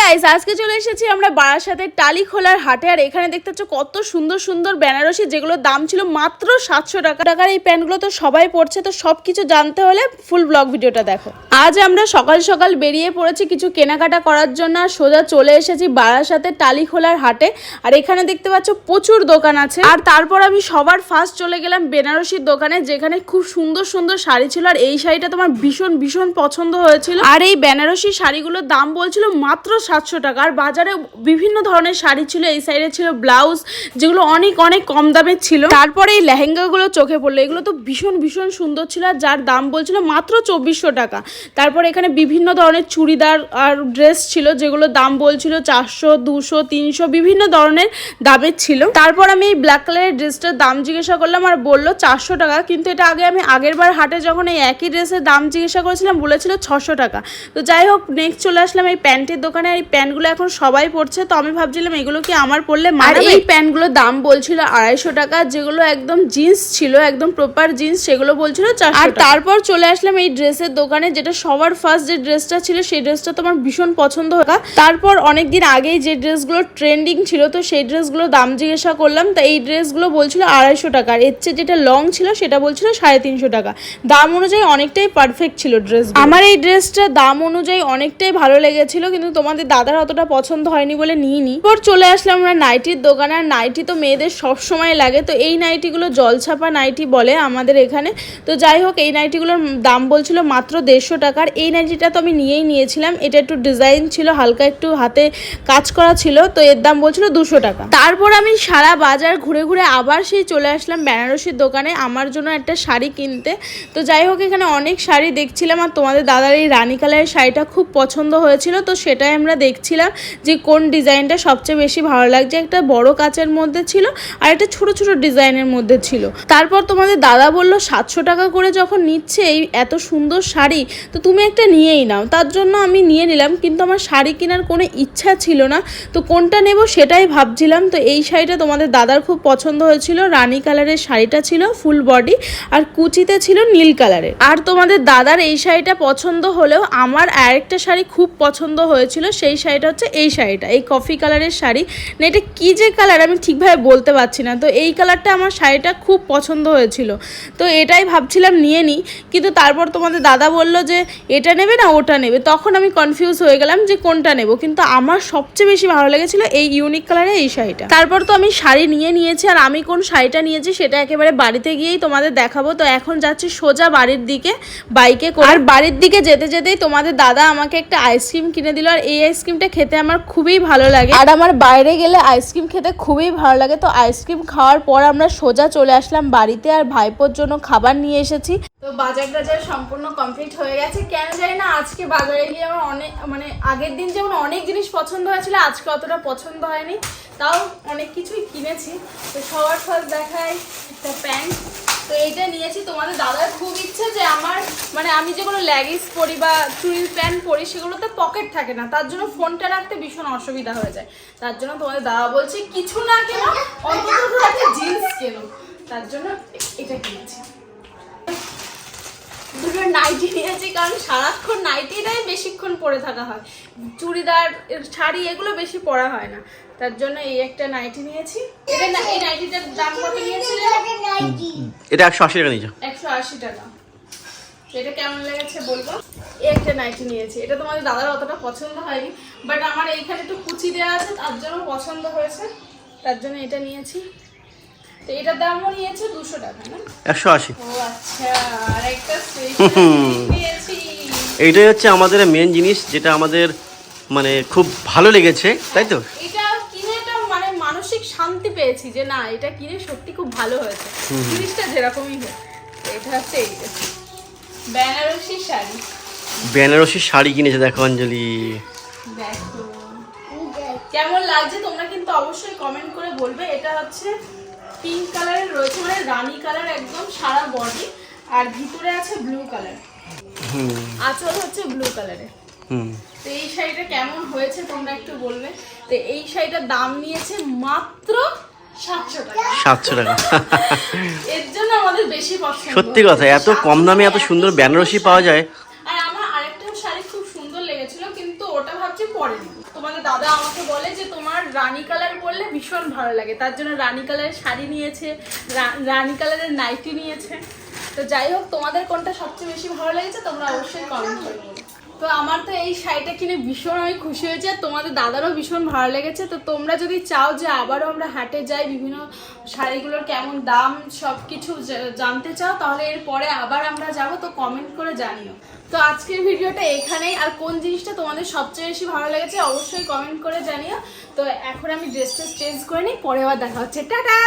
Guys আজকে চলে এসেছি আমরা বারাসাতের টালিখোলার হাটে। আর এখানে দেখতে পাচ্ছ কত সুন্দর সুন্দর বেনারসি, যেগুলোর দাম ছিল মাত্র 700 টাকার। এই প্যান্টগুলো তো সবাই পড়ছে, তো সবকিছু জানতে হলে ফুল ব্লগ ভিডিওটা দেখো। আজ আমরা সকাল সকাল বেরিয়ে পড়েছি কিছু কেনাকাটা করার জন্য, আর সোজা চলে এসেছি বারাসাতের টালিখোলার হাটে। আর এখানে দেখতে পাচ্ছ প্রচুর দোকান আছে। আর তারপর আমি সবার ফার্স্ট চলে গেলাম বেনারসির দোকানে, যেখানে খুব সুন্দর সুন্দর শাড়ি ছিল। আর এই শাড়িটা তোমার ভীষণ ভীষণ পছন্দ হয়েছিল। আর এই বেনারসি শাড়িগুলোর দাম বলছিল মাত্র 700 টাকা। আর বাজারে বিভিন্ন ধরনের শাড়ি ছিল, এই সাইডে ছিল ব্লাউজ যেগুলো অনেক অনেক কম দামে ছিল। তারপরে এই লেহেঙ্গাগুলো চোখে পড়লো, এগুলো তো ভীষণ ভীষণ সুন্দর ছিল, আর যার দাম বলছিল মাত্র 2400 টাকা। তারপর এখানে বিভিন্ন ধরনের চুড়িদার আর ড্রেস ছিল, যেগুলো দাম বলছিল 400, 200, 300 বিভিন্ন ধরনের দামের ছিল। তারপর আমি এই ব্ল্যাক কালারের ড্রেসটার দাম জিজ্ঞাসা করলাম, আর বললো 400 টাকা। কিন্তু এটা আমি আগের বার হাটে যখন এই একই ড্রেসের দাম জিজ্ঞাসা করেছিলাম বলেছিল 600 টাকা। তো যাই হোক, নেক্সট চলে আসলাম এই প্যান্টের দোকানে। এই প্যান্টগুলো এখন সবাই পরছে, তো আমি ভাবছিলাম এগুলো কি আমার পরলে মানাবে। এই প্যান্টগুলোর দাম বলছিল 250 টাকা, যেগুলো একদম জিন্স ছিল, একদম প্রপার জিন্স, সেগুলো বলছিল 400 টাকা। আর তারপর চলে আসলাম এই ড্রেসের দোকানে, যেটা সবার ফার্স্ট যে ড্রেসটা ছিল সেই ড্রেসটা তোমার ভীষণ পছন্দ হলো। তারপর অনেকদিন আগেই যে ড্রেসগুলো ট্রেন্ডিং ছিল, তো সেই ড্রেসগুলো দাম জিজ্ঞাসা করলাম। তো এই ড্রেসগুলো বলছিল 250 টাকা, আর এর চেয়ে যেটা লং ছিল সেটা বলছিল 350 টাকা। দাম অনুযায়ী অনেকটাই পারফেক্ট ছিল ড্রেস। আমার এই ড্রেসটা দাম অনুযায়ী অনেকটাই ভালো লেগেছিল, কিন্তু তোমাদের দাদার অতটা পছন্দ হয়নি বলে নিইনি। এরপর চলে আসলাম আমরা নাইটির দোকানে। আর নাইটি তো মেয়েদের সবসময় লাগে, তো এই নাইটিগুলো জলছাপা নাইটি বলে আমাদের এখানে। তো যাই হোক, এই নাইটিগুলোর দাম বলছিল মাত্র 150 টাকার। এই নাইটিটা তো আমি নিয়েই নিয়েছিলাম, এটা একটু ডিজাইন ছিল, হালকা একটু হাতে কাজ করা ছিল, তো এর দাম বলছিল 200 টাকা। তারপর আমি সারা বাজার ঘুরে ঘুরে আবার সেই চলে আসলাম বেনারসির দোকানে আমার জন্য একটা শাড়ি কিনতে। তো যাই হোক, এখানে অনেক শাড়ি দেখছিলাম, আর তোমাদের দাদার এই রানী কালারের শাড়িটা খুব পছন্দ হয়েছিল, তো সেটাই আমরা দেখছিলাম যে কোন ডিজাইনটা সবচেয়ে বেশি ভালো লাগছে। একটা বড় কাচের মধ্যে ছিল, আর একটা ছোট ছোট ডিজাইনের মধ্যে ছিল। তারপর তোমাদের দাদা বলল 700 টাকা করে যখন নিচ্ছে এই এত সুন্দর শাড়ি, তো তুমি একটা নিয়েই নাও। তার জন্য আমি নিয়ে নিলাম, কিন্তু আমার শাড়ি কেনার কোনো ইচ্ছা ছিল না, তো কোনটা নেব সেটাই ভাবছিলাম। তো এই শাড়িটা তোমাদের দাদার খুব পছন্দ হয়েছিল, রানী কালারের শাড়িটা ছিল ফুল বডি, আর কুচিতে ছিল নীল কালারের। আর তোমাদের দাদার এই শাড়িটা পছন্দ হলেও আমার আরেকটা শাড়ি খুব পছন্দ হয়েছিল, সেই শাড়িটা হচ্ছে এই শাড়িটা, এই কফি কালারের শাড়ি। না, এটা কী যে কালার আমি ঠিকভাবে বলতে পারছি না। তো এই কালারটা আমার শাড়িটা খুব পছন্দ হয়েছিল, তো এটাই ভাবছিলাম নিয়ে নিই। কিন্তু তারপর তোমাদের দাদা বললো যে এটা নেবে না ওটা নেবে, তখন আমি কনফিউজ হয়ে গেলাম যে কোনটা নেব। কিন্তু আমার সবচেয়ে বেশি ভালো লেগেছিল এই ইউনিক কালারের এই শাড়িটা। তারপর তো আমি শাড়ি নিয়েছি, আর আমি কোন শাড়িটা নিয়েছি সেটা একেবারে বাড়িতে গিয়েই তোমাদের দেখাবো। তো এখন যাচ্ছি সোজা বাড়ির দিকে বাইকে করে। আর বাড়ির দিকে যেতে যেতেই তোমাদের দাদা আমাকে একটা আইসক্রিম কিনে দিল, আর এই আইসক্রিমটা খেতে আমার খুবই ভালো লাগে, আর আমার বাইরে গেলে আইসক্রিম খেতে খুবই ভালো লাগে। তো আইসক্রিম খাওয়ার পর আমরা সোজা চলে আসলাম বাড়িতে, আর ভাইপোর জন্য খাবার নিয়ে এসেছি। তো বাজার টাজার সম্পূর্ণ কমপ্লিট হয়ে গেছে। কেন জানি না আজকে বাজারে গিয়ে আমার অনেক আগের দিন যেমন অনেক জিনিস পছন্দ হয়েছিল, আজকে অতটা পছন্দ হয়নি, তাও অনেক কিছুই কিনেছি। তো সবার ফার্স্ট দেখাই একটা প্যান্ট, তো এইটা নিয়েছি। তোমাদের দাদার খুব ইচ্ছে যে আমার আমি যেগুলো লেগিংস পরি বা চুড়ির প্যান্ট পরি সেগুলোতে পকেট থাকে না, তার জন্য ফোনটা রাখতে ভীষণ অসুবিধা হয়ে যায়। তার জন্য তোমাদের দাদা বলছে কিছু না কেন অন্তত একটা জিন্স কেনো, তার জন্য এটা কিনেছি। দুটো নাইটি নিয়েছি, কারণ সারাক্ষণ নাইটিটাই বেশিক্ষণ পরে থাকা হয়, চুড়িদার শাড়ি এগুলো বেশি পরা হয় না, তার জন্য এই একটা নাইটি নিয়েছি। এই নাইটিটার দাম কত নিয়েছিলে? এটা 180 টাকা নিয়েছো। 180 টাকা। এটা কেমন লেগেছে বলবো। এই একটা নাইটি নিয়েছি, এটা তোমাদের দাদার অতটা পছন্দ হয়নি, বাট আমার এইখানে একটু কুচি দেওয়া আছে তার জন্য পছন্দ হয়েছে, তার জন্য এটা নিয়েছি। তো এটার দামও নিয়েছে 200 টাকা না? 180। ও আচ্ছা, আর একটা স্পেশাল নিয়েছি। এইটাই হচ্ছে আমাদের মেন জিনিস, যেটা আমাদের খুব ভালো লেগেছে, তাই তো? এটা কিনে একটা মানসিক শান্তি পেয়েছি যে না, এটা কিনে সত্যি খুব ভালো হয়েছে, জিনিসটা যেরকমই হোক। এটা হচ্ছে এইটা বেনারসি শাড়ি। বেনারসি শাড়ি কিনেছে, দেখো অঞ্জলি, দেখো কেমন লাগছে তোমরা কিন্তু অবশ্যই কমেন্ট করে বলবে। এটা হচ্ছে পিঙ্ক কালারের রয়েছে, রানী কালার একদম সারা বডি, আর ভিতরে আছে ব্লু কালার, আঁচল হচ্ছে ব্লু কালারের। তো এই শাড়িটা কেমন হয়েছে তোমরা একটু বলবে। তো এই শাড়িটার দাম নিয়েছে মাত্র 700 টাকা। 700 টাকা। এর জন্য আমাদের বেশি পছন্দ। সত্যি কথা, এত কম দামে এত সুন্দর বেনারসি পাওয়া যায়। আর আমার আরেকটা শাড়ি খুব সুন্দর লেগেছিল, কিন্তু ওটা ভাবছি পরেনি। তোমাদের দাদা আমাকে বলে যে তোমার রানী কালার পরলে ভীষণ ভালো লাগে, তার জন্য রানী কালারের শাড়ি নিয়েছে, রানী কালারের নাইটি নিয়েছে। তো যাই হোক, তোমাদের কোনটা সবচেয়ে বেশি ভালো লেগেছে তোমরা অবশ্যই কমেন্ট করে বলো। তো আমার তো এই শাড়িটা কিনে ভীষণ আমি খুশি হয়েছি, আর তোমাদের দাদারও ভীষণ ভালো লেগেছে। তো তোমরা যদি চাও যে আবারও আমরা হাটে যাই, বিভিন্ন শাড়িগুলোর কেমন দাম সব কিছু জানতে চাও, তাহলে এরপরে আবার আমরা যাব, তো কমেন্ট করে জানিও। তো আজকের ভিডিওটা এখানেই, আর কোন জিনিসটা তোমাদের সবচেয়ে বেশি ভালো লেগেছে অবশ্যই কমেন্ট করে জানিও। তো এখন আমি ড্রেসটা চেঞ্জ করে নিই, পরে আবার দেখা হচ্ছে, টাটা।